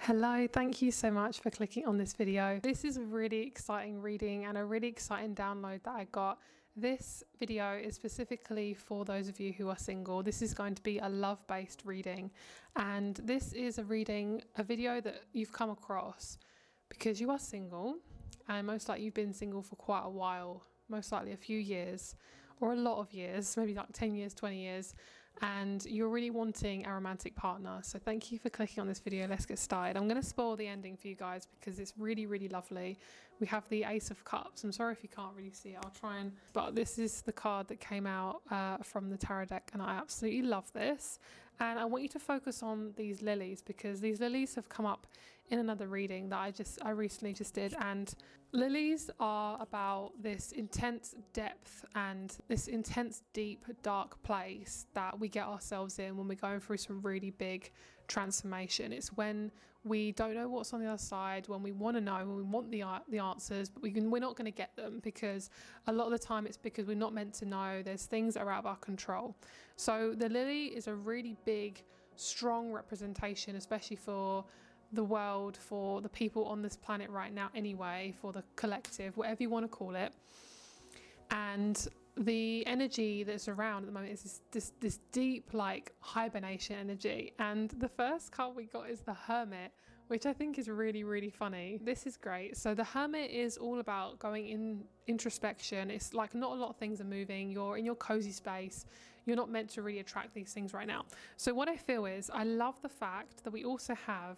Hello, thank you so much for clicking on this video. This is a really exciting reading and a really exciting download that I got. This video is specifically for those of you who are single. This is going to be a love-based reading, and this is a video that you've come across because you are single, and most likely you've been single for quite a while, most likely a few years or a lot of years, maybe like 10 years, 20 years, and you're really wanting a romantic partner. So thank you for clicking on this video. Let's get started. I'm going to spoil the ending for you guys because it's really, really lovely. We have the Ace of Cups. I'm sorry if you can't really see it. I'll try and, but this is the card that came out from the tarot deck, and I absolutely love this. And I want you to focus on these lilies because these lilies have come up in another reading that I recently just did. And lilies are about this intense depth and this intense, deep, dark place that we get ourselves in when we're going through some really big transformation. It's when we don't know what's on the other side, when we want to know, when we want the answers, but we're not going to get them because a lot of the time it's because we're not meant to know. There's things that are out of our control. So the lily is a really big, strong representation, especially for the world, for the people on this planet right now anyway, for the collective, whatever you want to call it. And the energy that's around at the moment is this deep, like, hibernation energy. And the first card we got is the Hermit, which I think is really, really funny. This is great. So the Hermit is all about going in introspection. It's like not a lot of things are moving. You're in your cozy space. You're not meant to really attract these things right now. So what I feel is I love the fact that we also have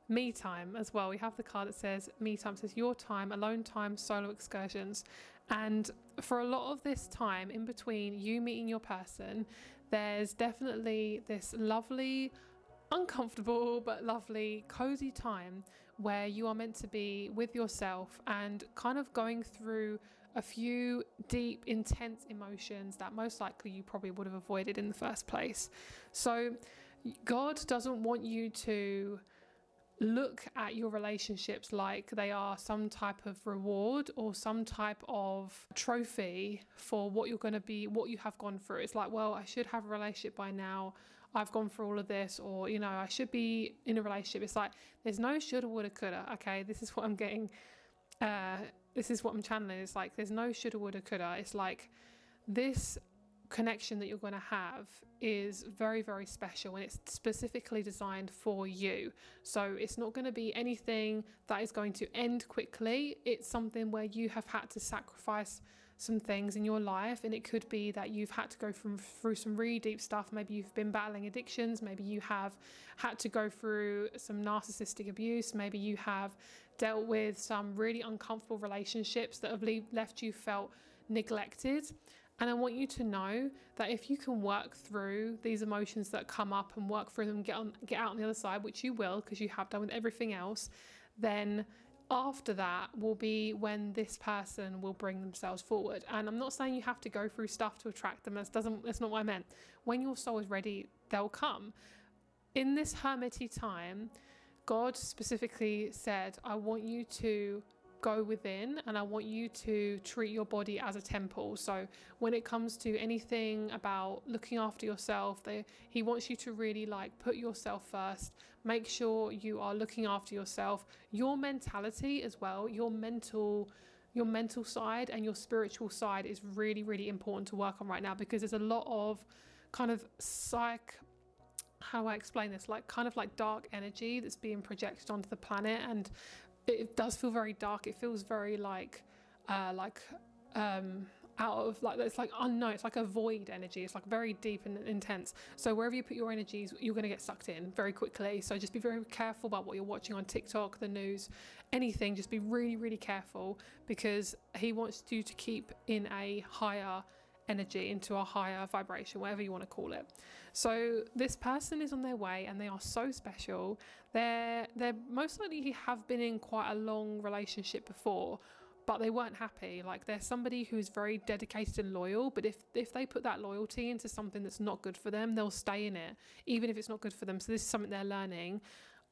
me time as well. We have the card that says me time. It says your time, alone time, solo excursions. And for a lot of this time in between you meeting your person, there's definitely this lovely, uncomfortable but lovely cozy time where you are meant to be with yourself and kind of going through a few deep, intense emotions that most likely you probably would have avoided in the first place. So God doesn't want you to look at your relationships like they are some type of reward or some type of trophy for what you're going to be, what you have gone through. It's like, well, I should have a relationship by now. I've gone through all of this, or, you know, I should be in a relationship. It's like, there's no shoulda, woulda, coulda. Okay, this is what I'm getting. This is what I'm channeling. It's like, there's no shoulda, woulda, coulda. It's like this connection that you're going to have is very, very special, and it's specifically designed for you. So it's not going to be anything that is going to end quickly. It's something where you have had to sacrifice some things in your life, and it could be that you've had to go through some really deep stuff. Maybe you've been battling addictions, maybe you have had to go through some narcissistic abuse, maybe you have dealt with some really uncomfortable relationships that have left you felt neglected. And I want you to know that if you can work through these emotions that come up and work through them, get out on the other side, which you will because you have done with everything else, then after that will be when this person will bring themselves forward. And I'm not saying you have to go through stuff to attract them. That's not what I meant. When your soul is ready, they'll come. In this hermity time, God specifically said, I want you to go within, and I want you to treat your body as a temple. So when it comes to anything about looking after yourself, he wants you to really like put yourself first. Make sure you are looking after yourself, your mentality as well, your mental side and your spiritual side is really, really important to work on right now, because there's a lot of kind of how do I explain this, like kind of like dark energy that's being projected onto the planet, and it does feel very dark. It feels very like out of, like, it's like unknown. It's like a void energy. It's like very deep and intense. So wherever you put your energies, you're going to get sucked in very quickly. So just be very careful about what you're watching on TikTok, the news, anything. Just be really, really careful, because he wants you to keep in a higher energy, into a higher vibration, whatever you want to call it. So this person is on their way, and they are so special. They're most likely have been in quite a long relationship before, but they weren't happy. Like, they're somebody who's very dedicated and loyal, but if they put that loyalty into something that's not good for them, they'll stay in it, even if it's not good for them. So this is something they're learning.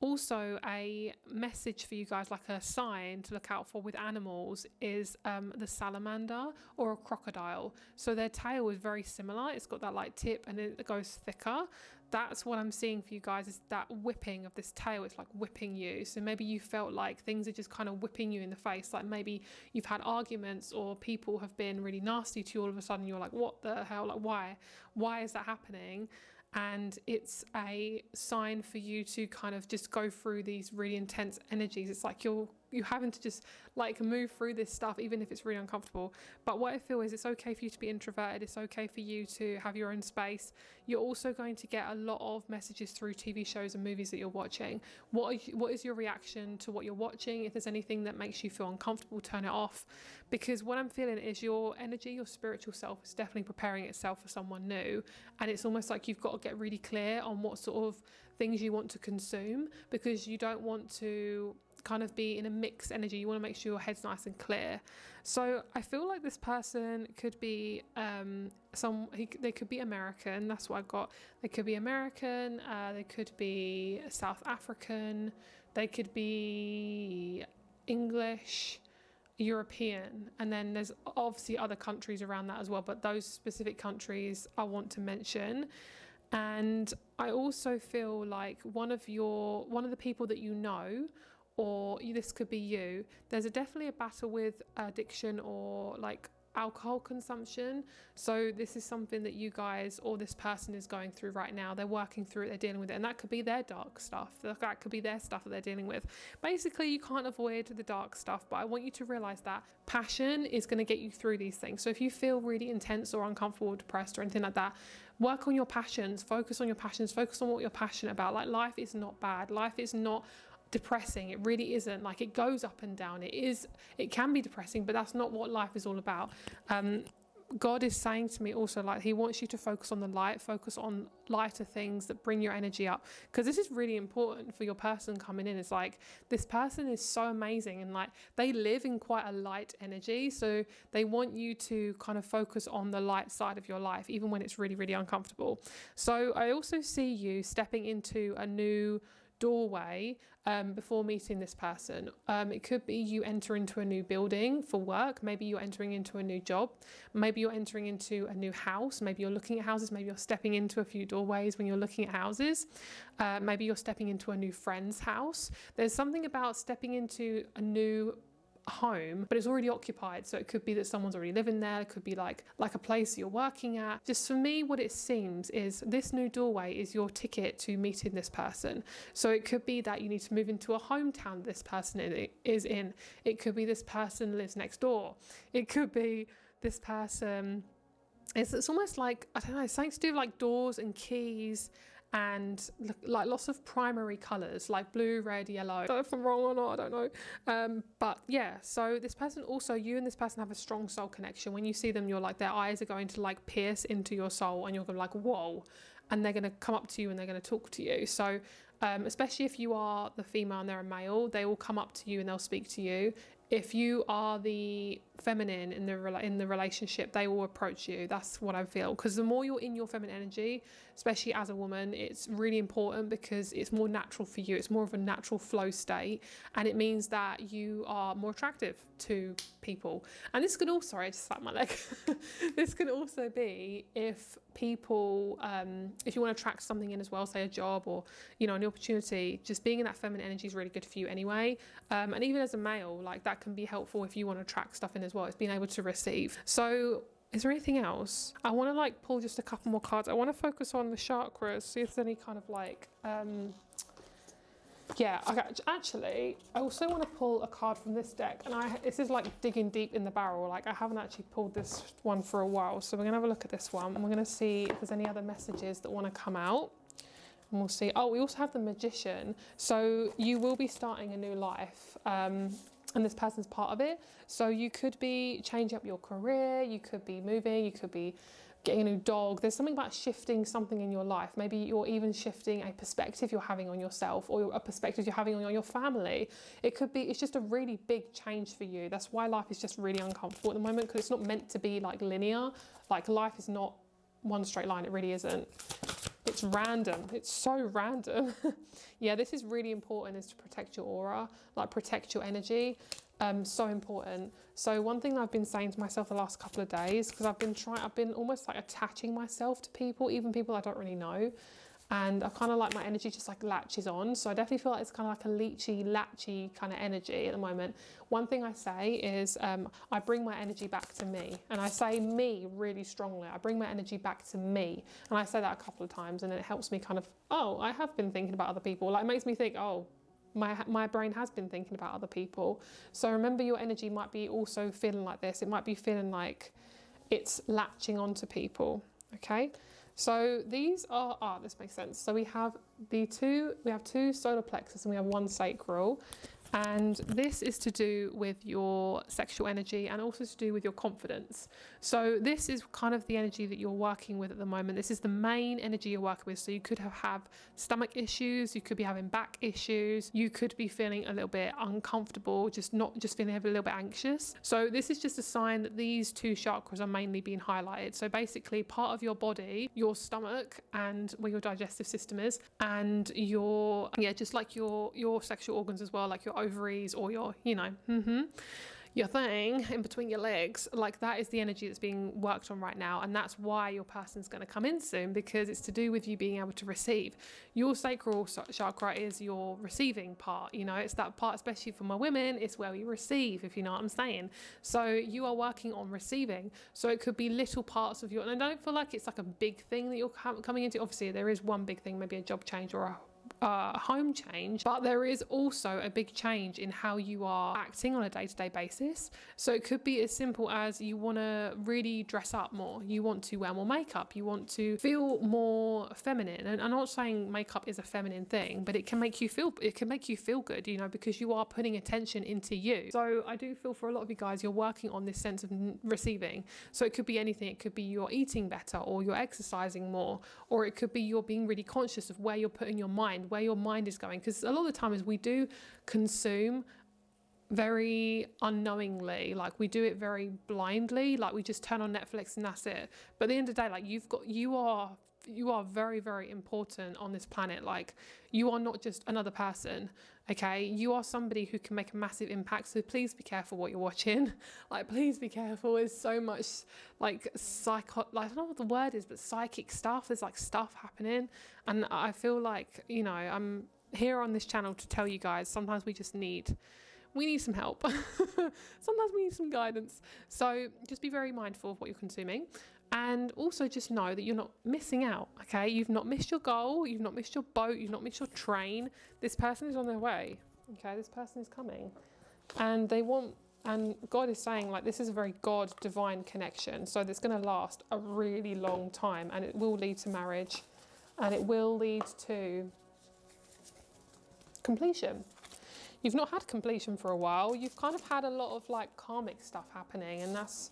Also, a message for you guys, like a sign to look out for with animals, is the salamander or a crocodile. So their tail is very similar. It's got that like tip and it goes thicker. That's what I'm seeing for you guys, is that whipping of this tail. It's like whipping you. So maybe you felt like things are just kind of whipping you in the face. Like maybe you've had arguments or people have been really nasty to you. All of a sudden you're like, what the hell? Like why is that happening? And it's a sign for you to kind of just go through these really intense energies. It's like you're having to just like move through this stuff, even if it's really uncomfortable. But what I feel is it's okay for you to be introverted. It's okay for you to have your own space. You're also going to get a lot of messages through TV shows and movies that you're watching. What is your reaction to what you're watching? If there's anything that makes you feel uncomfortable, turn it off. Because what I'm feeling is your energy, your spiritual self is definitely preparing itself for someone new. And it's almost like you've got to get really clear on what sort of things you want to consume, because you don't want to kind of be in a mixed energy. You want to make sure your head's nice and clear. So I feel like this person could be they could be American. That's what I got. They could be American, they could be South African, they could be English, European, and then there's obviously other countries around that as well, but those specific countries I want to mention. And I also feel like one of the people that you know, or this could be you, there's definitely a battle with addiction or like alcohol consumption. So this is something that you guys or this person is going through right now. They're working through it, they're dealing with it, and that could be their dark stuff. That could be their stuff that they're dealing with. Basically, you can't avoid the dark stuff, but I want you to realize that passion is going to get you through these things. So if you feel really intense or uncomfortable or depressed or anything like that, work on your passions, focus on your passions, focus on what you're passionate about. Like, life is not bad. Life is not depressing. It really isn't. Like, it goes up and down. It can be depressing, but that's not what life is all about. God is saying to me also, like, he wants you to focus on the light, focus on lighter things that bring your energy up, because this is really important for your person coming in. It's like, this person is so amazing, and like, they live in quite a light energy, so they want you to kind of focus on the light side of your life, even when it's really, really uncomfortable. So I also see you stepping into a new doorway before meeting this person. It could be you enter into a new building for work. Maybe you're entering into a new job. Maybe you're entering into a new house. Maybe you're looking at houses. Maybe you're stepping into a few doorways when you're looking at houses. Maybe you're stepping into a new friend's house. There's something about stepping into a new home, but it's already occupied. So it could be that someone's already living there. It could be like a place you're working at. Just for me, what it seems is this new doorway is your ticket to meeting this person. So it could be that you need to move into a hometown this person is in. It could be this person lives next door. It could be this person. It's almost like, I don't know, something to do with like doors and keys, and like lots of primary colours like blue, red, yellow. I don't know if I'm wrong or not, I don't know. But yeah, so this person also, you and this person have a strong soul connection. When you see them, you're like, their eyes are going to like pierce into your soul, and you're going to be like, whoa, and they're going to come up to you and they're going to talk to you. So especially if you are the female and they're a male, they will come up to you and they'll speak to you. If you are the feminine in the relationship, they will approach you. That's what I feel, because the more you're in your feminine energy, especially as a woman, it's really important because it's more natural for you. It's more of a natural flow state, and it means that you are more attractive to people. And this could also, I just slapped my leg. This can also be if people, if you want to attract something in as well, say a job or, you know, an opportunity, just being in that feminine energy is really good for you anyway. And even as a male, like, that can be helpful if you want to attract stuff in as well. It's being able to receive. So is there anything else? I want to like pull just a couple more cards. I want to focus on the chakras, see if there's any kind of like, yeah, okay. Actually, I also want to pull a card from this deck, and this is like digging deep in the barrel. Like, I haven't actually pulled this one for a while, so we're gonna have a look at this one, and we're gonna see if there's any other messages that want to come out. And we'll see. Oh, we also have the Magician. So you will be starting a new life, and this person's part of it. So you could be changing up your career, you could be moving, you could be getting a new dog. There's something about shifting something in your life. Maybe you're even shifting a perspective you're having on yourself, or a perspective you're having on your family. It could be, it's just a really big change for you. That's why life is just really uncomfortable at the moment, because it's not meant to be like linear. Like, life is not one straight line. It really isn't. It's random. It's so random. Yeah, this is really important, is to protect your aura, like protect your energy. So important. So one thing I've been saying to myself the last couple of days, because I've been almost like attaching myself to people, even people I don't really know. And I kind of like my energy just like latches on. So I definitely feel like it's kind of like a leechy, latchy kind of energy at the moment. One thing I say is I bring my energy back to me. And I say me really strongly. I bring my energy back to me. And I say that a couple of times, and it helps me kind of, oh, I have been thinking about other people. Like, it makes me think, oh, my brain has been thinking about other people. So remember, your energy might be also feeling like this. It might be feeling like it's latching onto people, okay? So these are, this makes sense. So we have two solar plexus and we have one sacral. And this is to do with your sexual energy and also to do with your confidence. So this is kind of the energy that you're working with at the moment. This is the main energy you're working with. So you could have stomach issues, you could be having back issues, you could be feeling a little bit uncomfortable, just feeling a little bit anxious. So this is just a sign that these two chakras are mainly being highlighted. So basically part of your body, your stomach and where your digestive system is, and your, just like your sexual organs as well, like your ovaries or your, your thing in between your legs, like that is the energy that's being worked on right now. And that's why your person's going to come in soon, because it's to do with you being able to receive. Your sacral chakra is your receiving part, it's that part, especially for my women, it's where we receive, if you know what I'm saying. So you are working on receiving. So it could be little parts of your, and I don't feel like it's like a big thing that you're coming into. Obviously there is one big thing, maybe a job change or a home change, but there is also a big change in how you are acting on a day-to-day basis. So it could be as simple as you want to really dress up more, you want to wear more makeup, you want to feel more feminine. And I'm not saying makeup is a feminine thing, but it can make you feel good, because you are putting attention into you. So I do feel for a lot of you guys, you're working on this sense of receiving. So it could be anything. It could be you're eating better, or you're exercising more, or it could be you're being really conscious of where you're putting your mind, where your mind is going, because a lot of the time is we do consume very unknowingly, like we do it very blindly, like we just turn on Netflix and that's it. But at the end of the day, like you are very, very important on this planet. Like you are not just another person, okay? You are somebody who can make a massive impact. So please be careful what you're watching. Like, please be careful. There's so much like I don't know what the word is, but psychic stuff. There's like stuff happening. And I feel like, I'm here on this channel to tell you guys, sometimes we need some help. Sometimes we need some guidance. So just be very mindful of what you're consuming. And also just know that you're not missing out, okay? You've not missed your goal, you've not missed your boat, you've not missed your train. This person is on their way, okay? This person is coming. And God is saying, like, this is a very God divine connection. So that's going to last a really long time, and it will lead to marriage, and it will lead to completion. You've not had completion for a while. You've kind of had a lot of like karmic stuff happening, and that's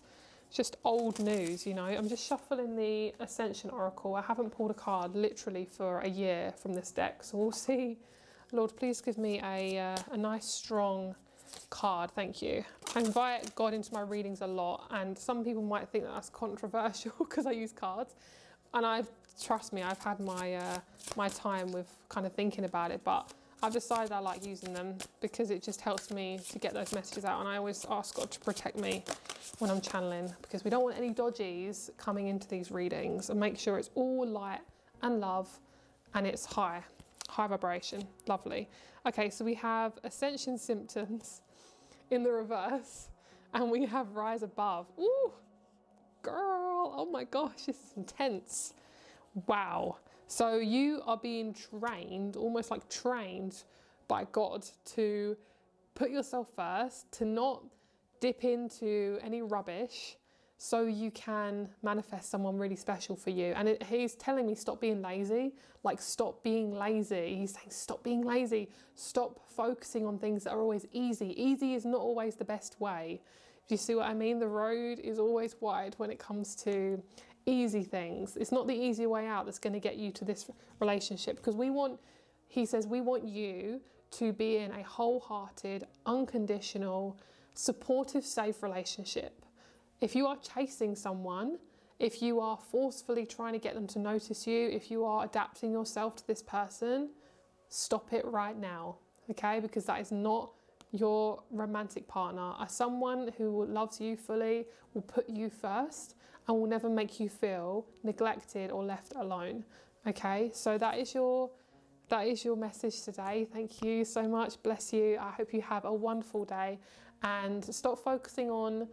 just old news, I'm just shuffling the Ascension Oracle. I haven't pulled a card literally for a year from this deck, so we'll see. Lord, please give me a nice strong card, thank you. I invite God into my readings a lot, and some people might think that that's controversial because I use cards, and trust me, I've had my time with kind of thinking about it, but I've decided I like using them because it just helps me to get those messages out. And I always ask God to protect me when I'm channeling, because we don't want any dodgies coming into these readings, and make sure it's all light and love and it's high vibration. Lovely. Okay, so we have Ascension symptoms in the reverse, and we have rise above. Ooh, girl, oh my gosh, this is intense. Wow. So you are being trained, almost like trained by God, to put yourself first, to not dip into any rubbish, so you can manifest someone really special for you. And he's telling me, stop being lazy. Like, stop being lazy. He's saying, stop being lazy. Stop focusing on things that are always easy. Easy is not always the best way. Do you see what I mean? The road is always wide when it comes to easy things. It's not the easy way out that's going to get you to this relationship, because he says we want you to be in a wholehearted, unconditional, supportive, safe relationship. If you are chasing someone, If you are forcefully trying to get them to notice you, if you are adapting yourself to this person, stop it right now, okay? Because that is not your romantic partner. Someone who loves you fully will put you first and will never make you feel neglected or left alone, okay? So that is your message today. Thank you so much. Bless you. I hope you have a wonderful day, and stop focusing on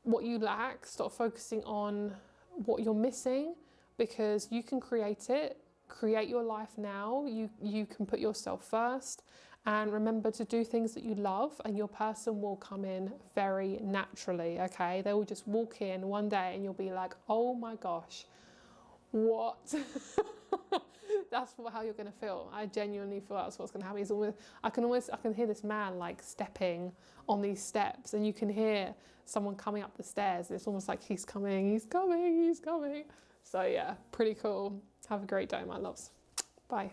what you lack. Stop focusing on what you're missing, because you can create it. Create your life now. You can put yourself first, and remember to do things that you love, and your person will come in very naturally, okay? They will just walk in one day and you'll be like, oh my gosh, what? That's how you're going to feel. I genuinely feel that's what's going to happen. It's almost, I can hear this man like stepping on these steps, and you can hear someone coming up the stairs. It's almost like he's coming, he's coming, he's coming. So yeah, pretty cool. Have a great day, my loves. Bye.